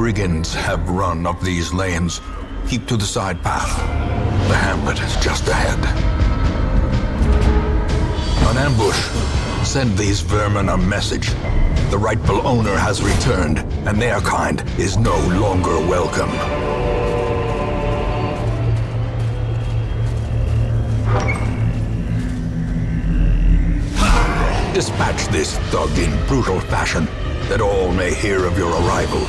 brigands have run up these lanes. Keep to the side path. The hamlet is just ahead. An ambush. Send these vermin a message. The rightful owner has returned, and their kind is no longer welcome. Dispatch this thug in brutal fashion, that all may hear of your arrival.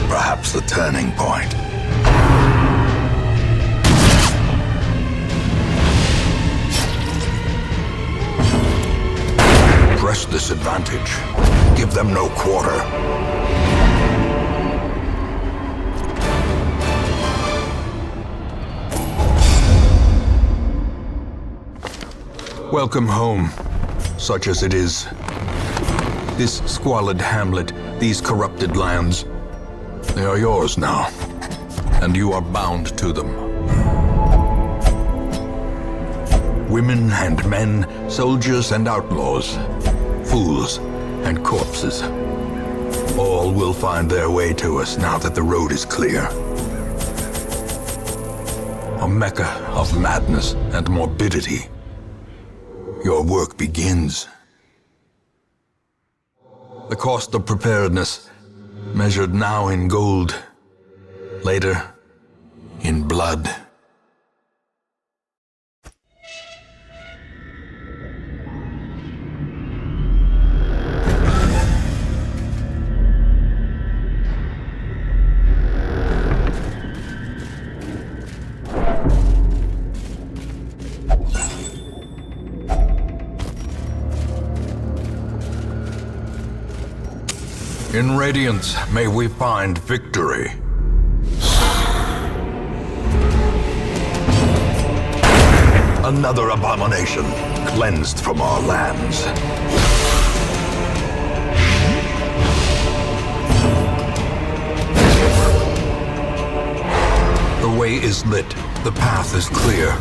Perhaps the turning point. Press this advantage. Give them no quarter. Welcome home, such as it is. This squalid hamlet, these corrupted lands, they are yours now, and you are bound to them. Women and men, soldiers and outlaws, fools and corpses, all will find their way to us now that the road is clear. A mecca of madness and morbidity. Your work begins. The cost of preparedness, measured now in gold, later in blood. In Radiance, may we find victory. Another abomination cleansed from our lands. The way is lit, the path is clear.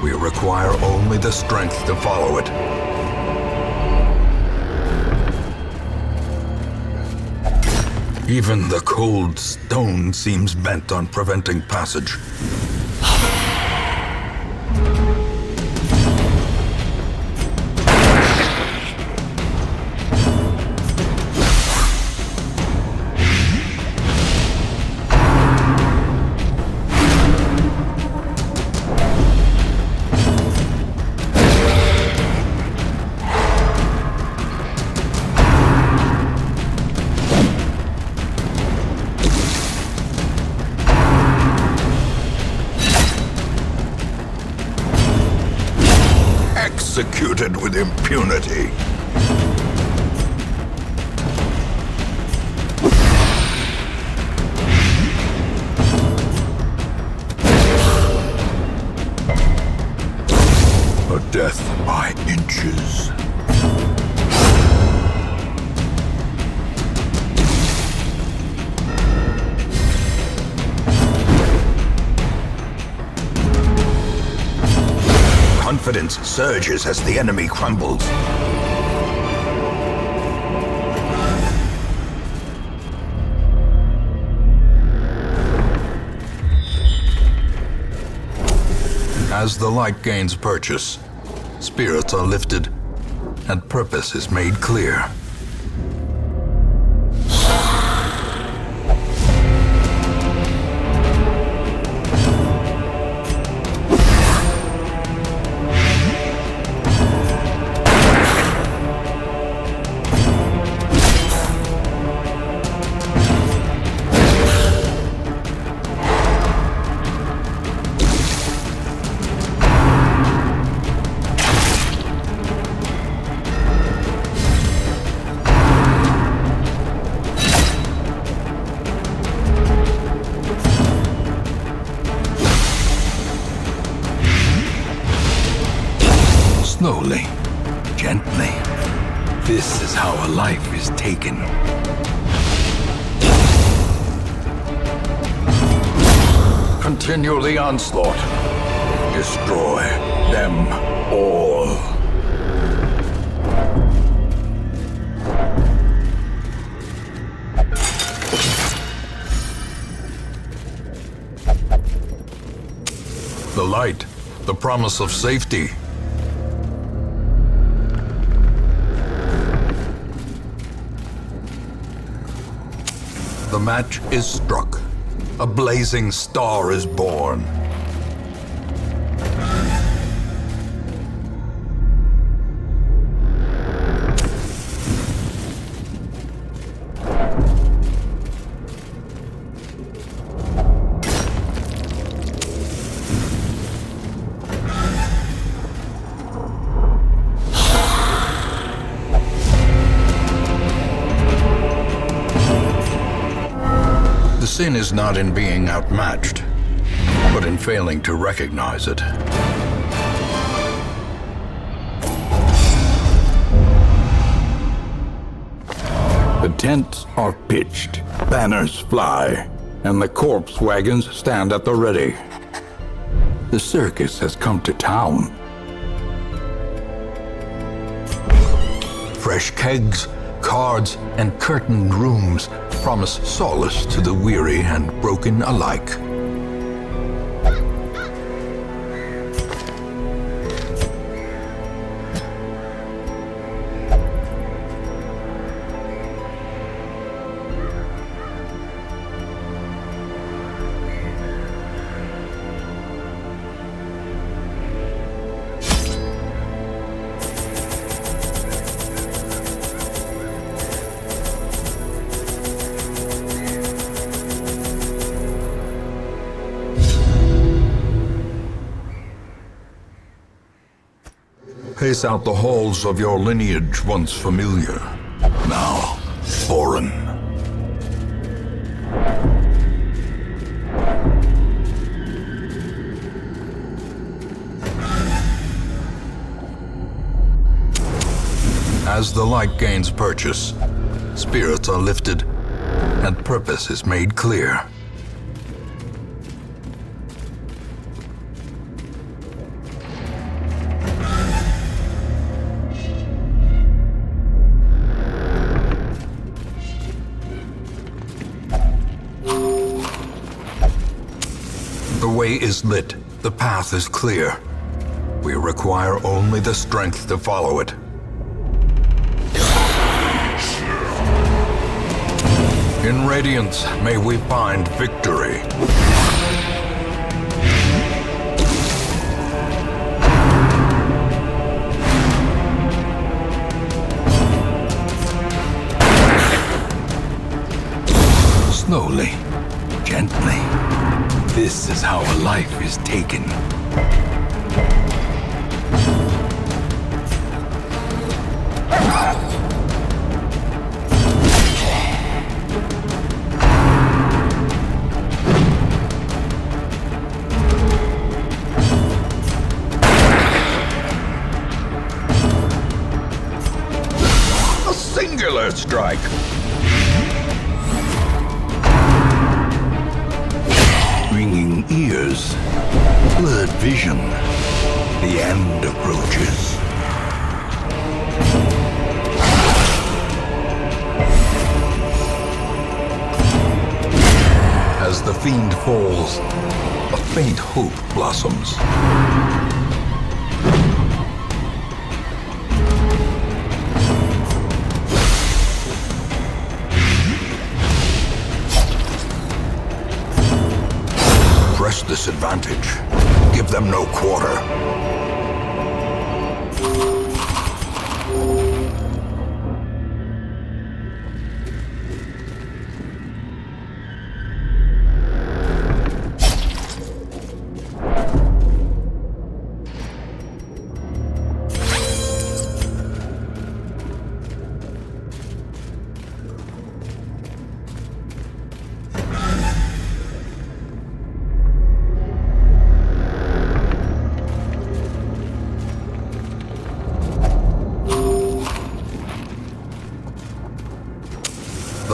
We require only the strength to follow it. Even the cold stone seems bent on preventing passage. Executed with impunity. A death by inches. Confidence surges as the enemy crumbles. As the light gains purchase, spirits are lifted, and purpose is made clear. Slowly, gently. This is how a life is taken. Continue the onslaught. Destroy them all. The light, the promise of safety. The match is struck. A blazing star is born. The sin is not in being outmatched, but in failing to recognize it. The tents are pitched, banners fly, and the corpse wagons stand at the ready. The circus has come to town. Fresh kegs, cards, and curtained rooms promise solace to the weary and broken alike. Pace out the halls of your lineage once familiar, now foreign. As the light gains purchase, spirits are lifted and purpose is made clear. The way is lit, the path is clear. We require only the strength to follow it. In Radiance, may we find victory. Slowly, gently. This is how a life is taken. A singular strike. Ringing ears, blurred vision, the end approaches. As the fiend falls, a faint hope blossoms. Press this advantage. Give them no quarter.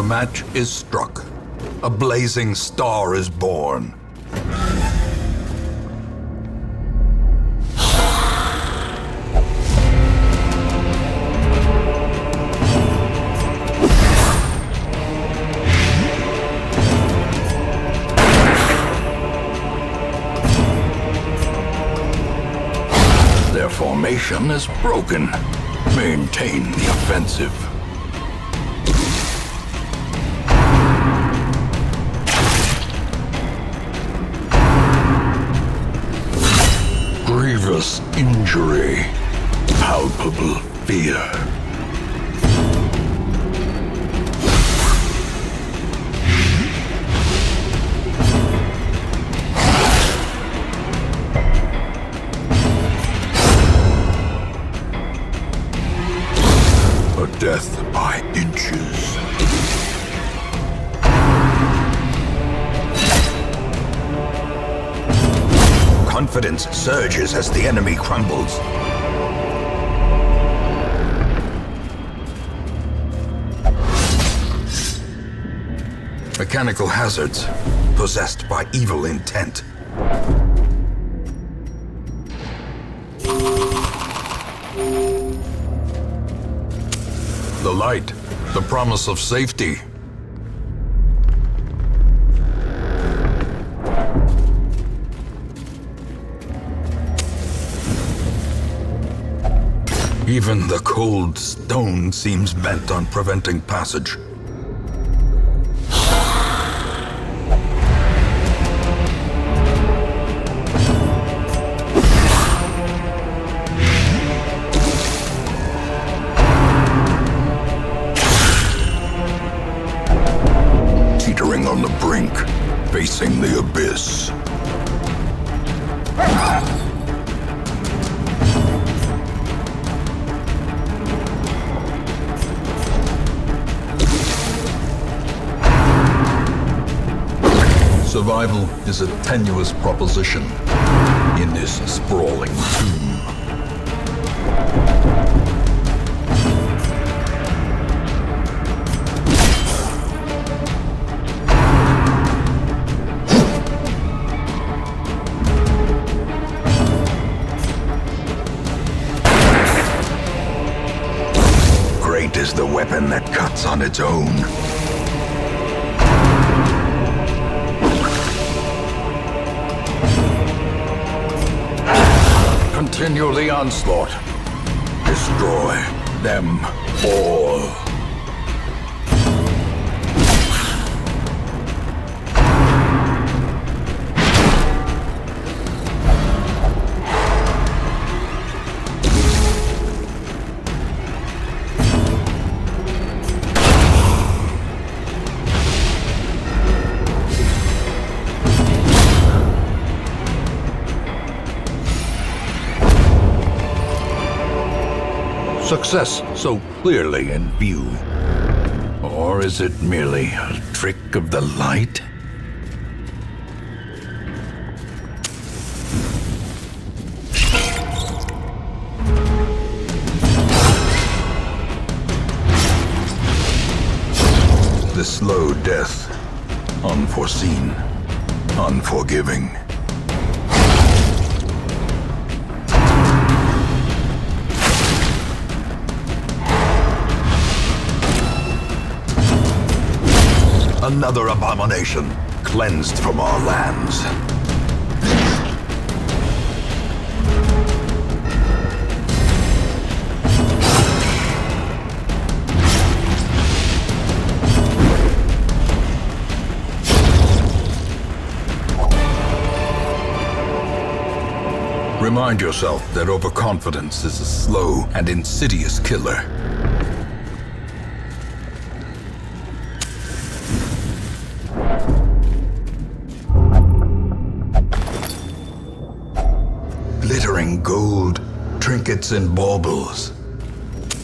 match is struck. A blazing star is born. Their formation is broken. Maintain the offensive. Grievous injury. Palpable fear. A death by inches. Confidence surges as the enemy crumbles. Mechanical hazards, possessed by evil intent. The light, the promise of safety. Even the cold stone seems bent on preventing passage. Teetering on the brink, facing the abyss. Survival is a tenuous proposition in this sprawling tomb. Great is the weapon that cuts on its own. Continue the onslaught. Destroy them all. Success so clearly in view. Or is it merely a trick of the light? The slow death, unforeseen, unforgiving. Another abomination, cleansed from our lands. Remind yourself that overconfidence is a slow and insidious killer. Glittering gold, trinkets and baubles,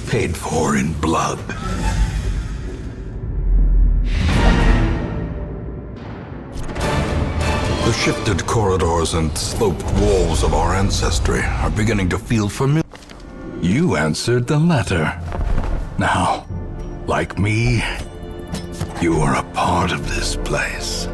paid for in blood. The shifted corridors and sloped walls of our ancestry are beginning to feel familiar. You answered the letter. Now, like me, You are a part of this place.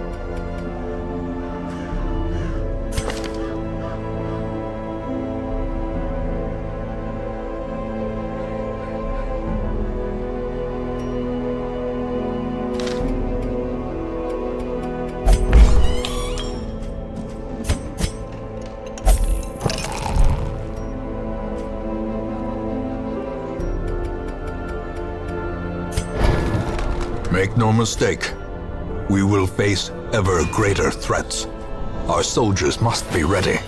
Make no mistake, we will face ever greater threats. Our soldiers must be ready.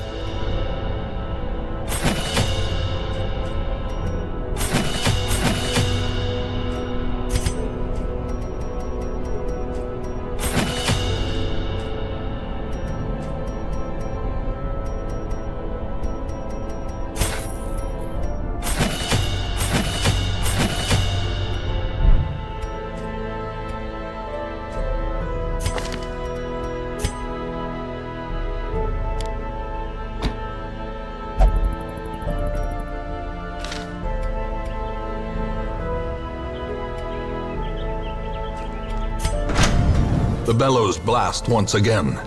The bellows blast once again.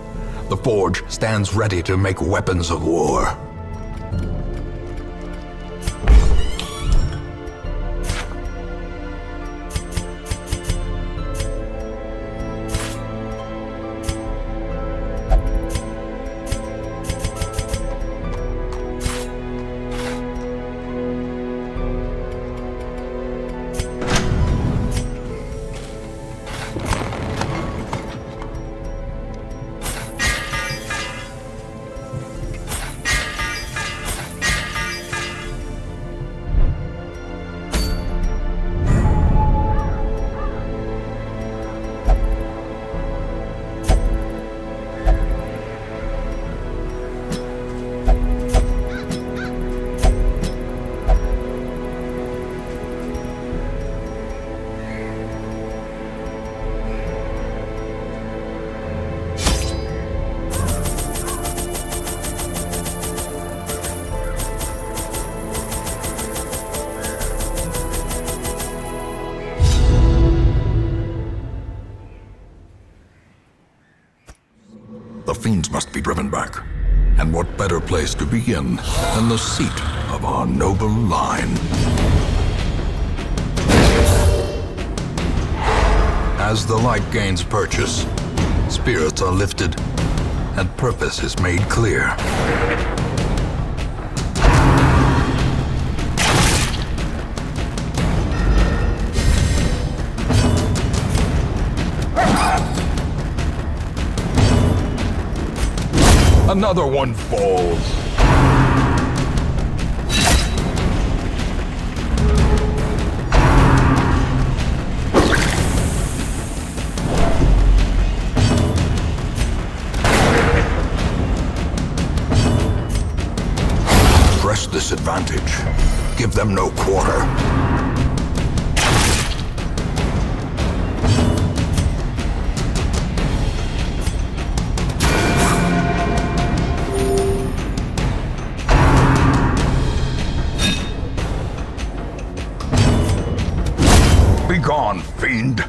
The forge stands ready to make weapons of war. The fiends must be driven back. And what better place to begin than the seat of our noble line? As the light gains purchase, spirits are lifted, and purpose is made clear. Another one falls. Press this advantage. Give them no quarter. Begone, fiend!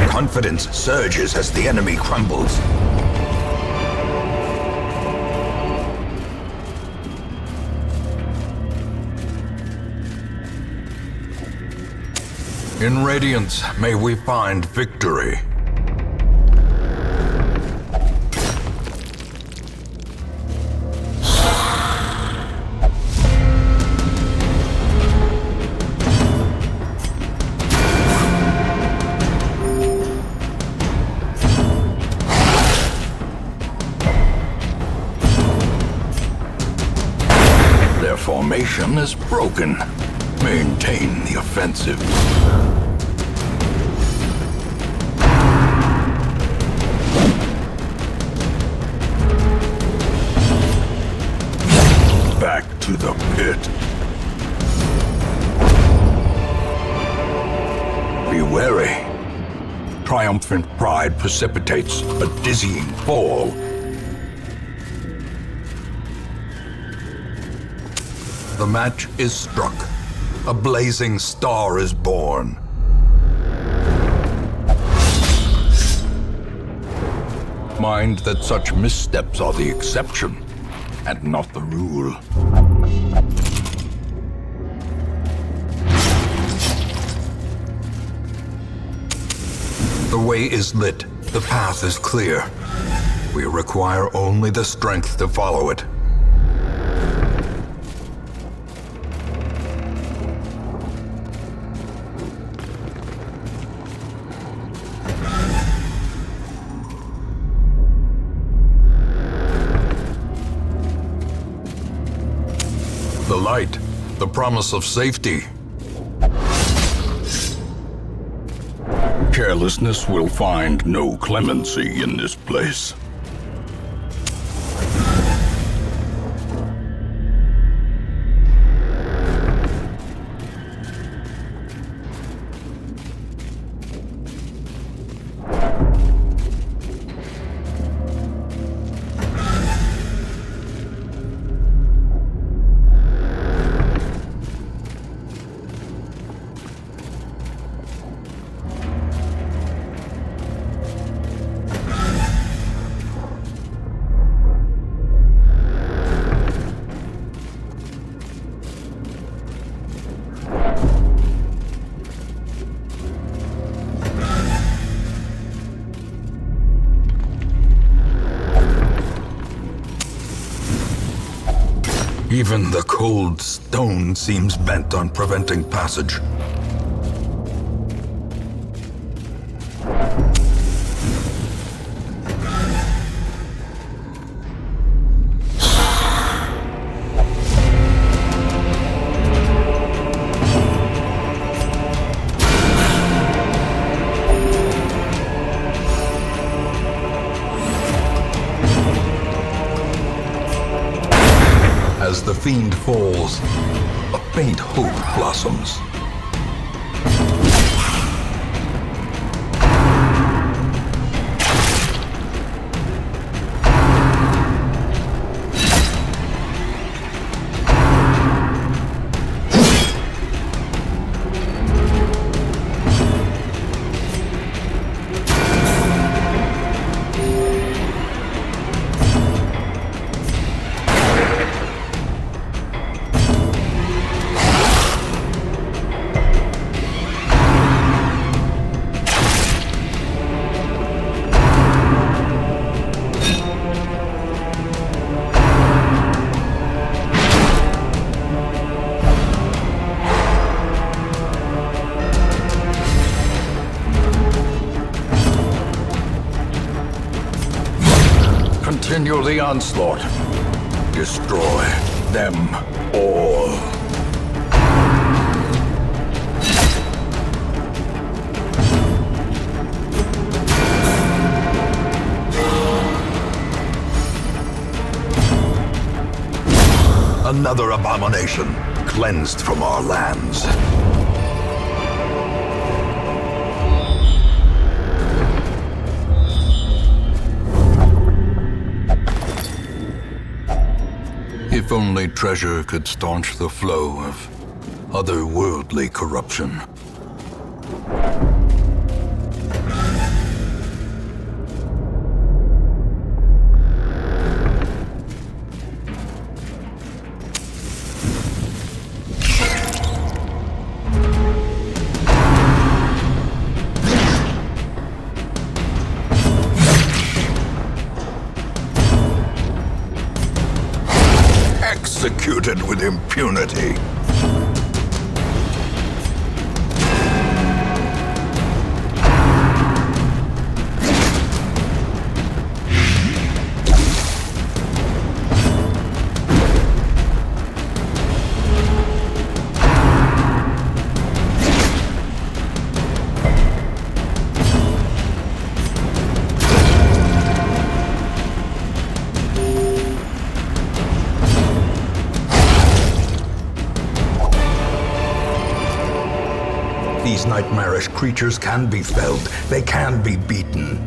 Confidence surges as the enemy crumbles. In Radiance, may we find victory. formation is broken. Maintain the offensive. Back to the pit. Be wary. Triumphant pride precipitates a dizzying fall. The match is struck. A blazing star is born. Mind that such missteps are the exception, and not the rule. The way is lit. The path is clear. We require only the strength to follow it. The light, the promise of safety. Carelessness will find no clemency in this place. Even the cold stone seems bent on preventing passage. As the fiend falls, a faint hope blossoms. Continue the onslaught. Destroy them all. Another abomination cleansed from our lands. If only treasure could staunch the flow of otherworldly corruption. Executed with impunity. These nightmarish creatures can be felled. They can be beaten.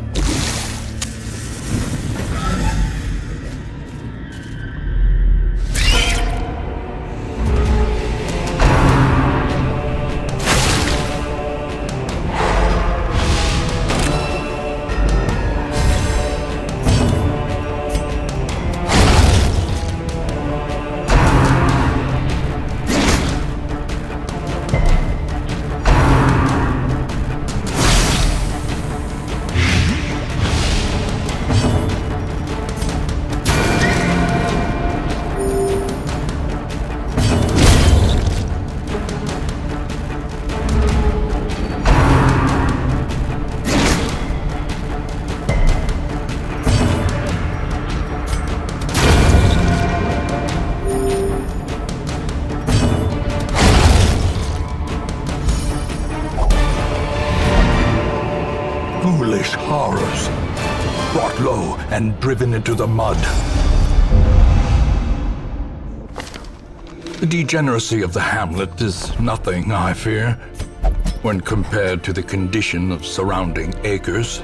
Foolish horrors, brought low and driven into the mud. The degeneracy of the hamlet is nothing, I fear, when compared to the condition of surrounding acres.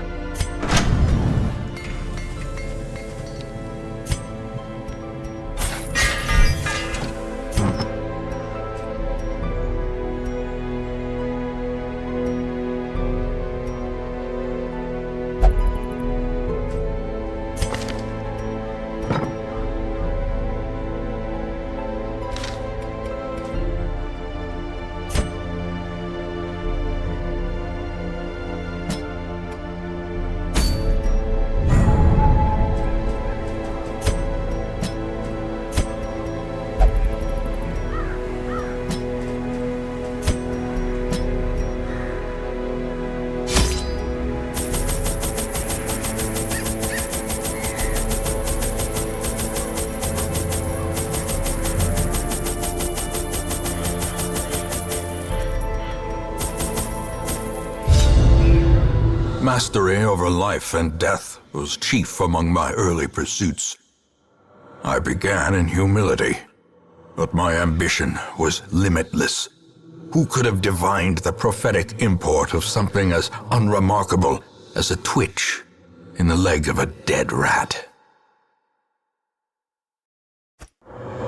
Mastery over life and death was chief among my early pursuits. I began in humility, but my ambition was limitless. Who could have divined the prophetic import of something as unremarkable as a twitch in the leg of a dead rat?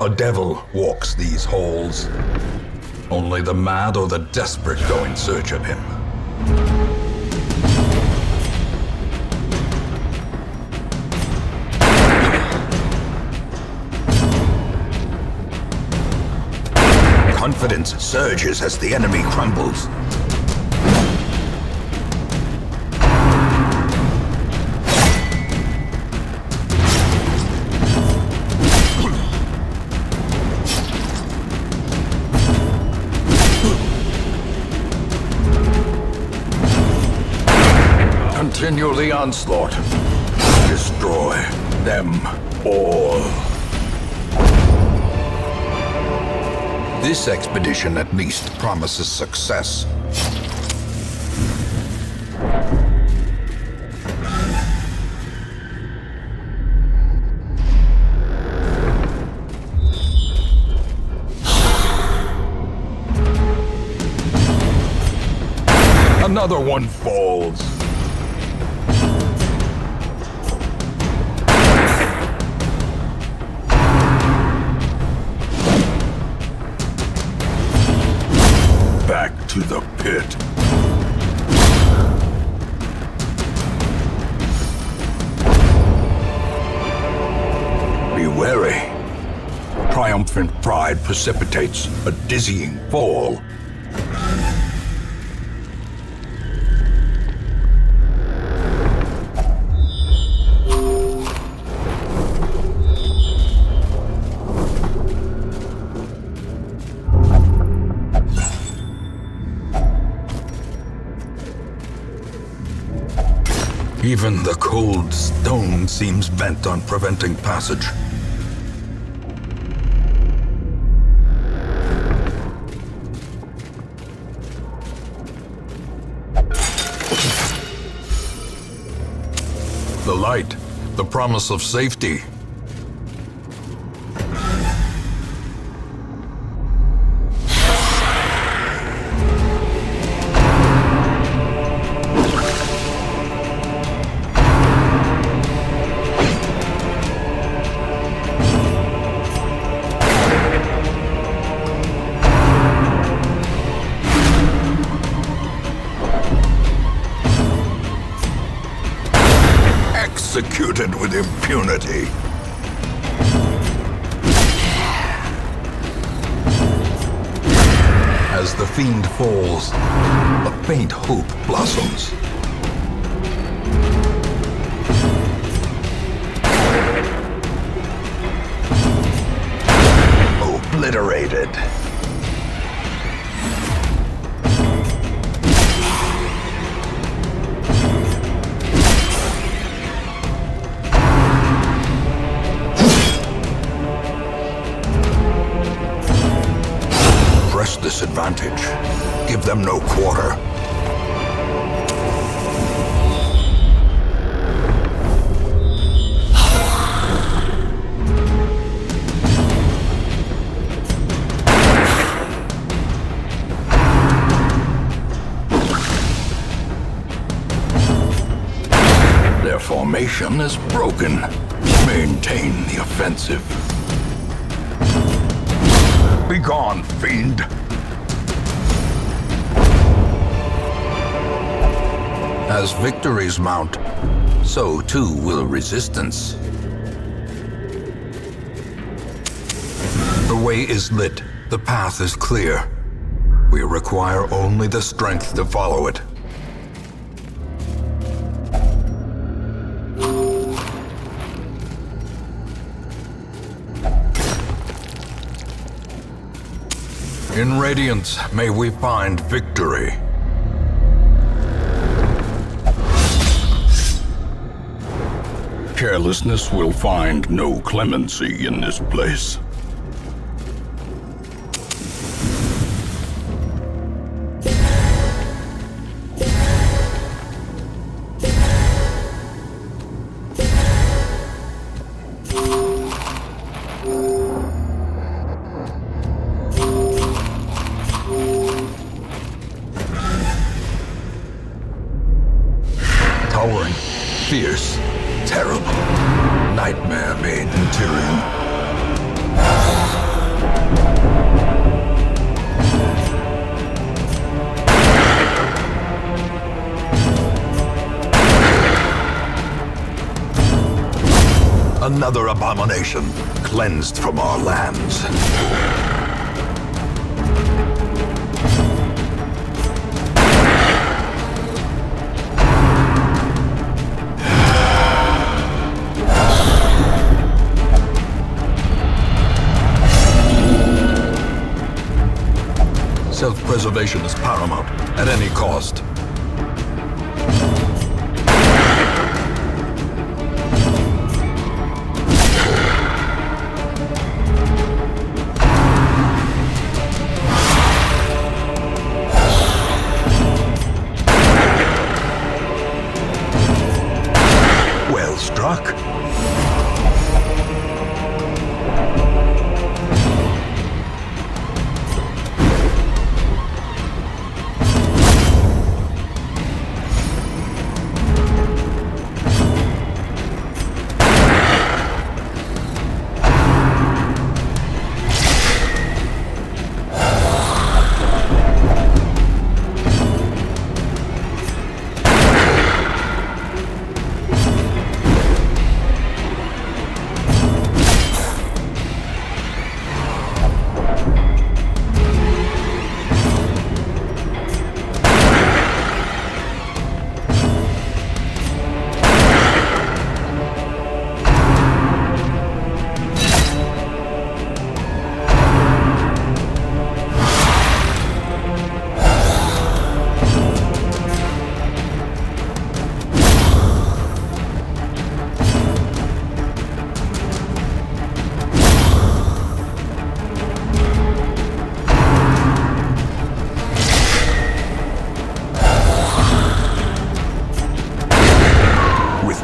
A devil walks these halls. Only the mad or the desperate go in search of him. Confidence surges as the enemy crumbles. Continue the onslaught. Destroy them all. This expedition at least promises success. Another one falls. Back to the pit. Be wary. Triumphant pride precipitates a dizzying fall. Even the cold stone seems bent on preventing passage. The light, the promise of safety. executed with impunity. As the fiend falls, a faint hope blossoms. Obliterated. Press this advantage. Give them no quarter. Their formation is broken. Maintain the offensive. Begone, fiend! As victories mount, so too will resistance. The way is lit, the path is clear. We require only the strength to follow it. In Radiance, may we find victory. Carelessness will find no clemency in this place. Towering, fierce, terrible, nightmare made material. Another abomination cleansed from our lands. Self-preservation is paramount, at any cost. Well struck.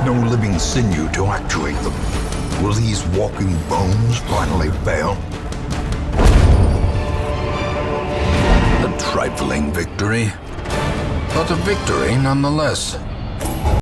No living sinew to actuate them. Will these walking bones finally fail? A trifling victory, but a victory nonetheless.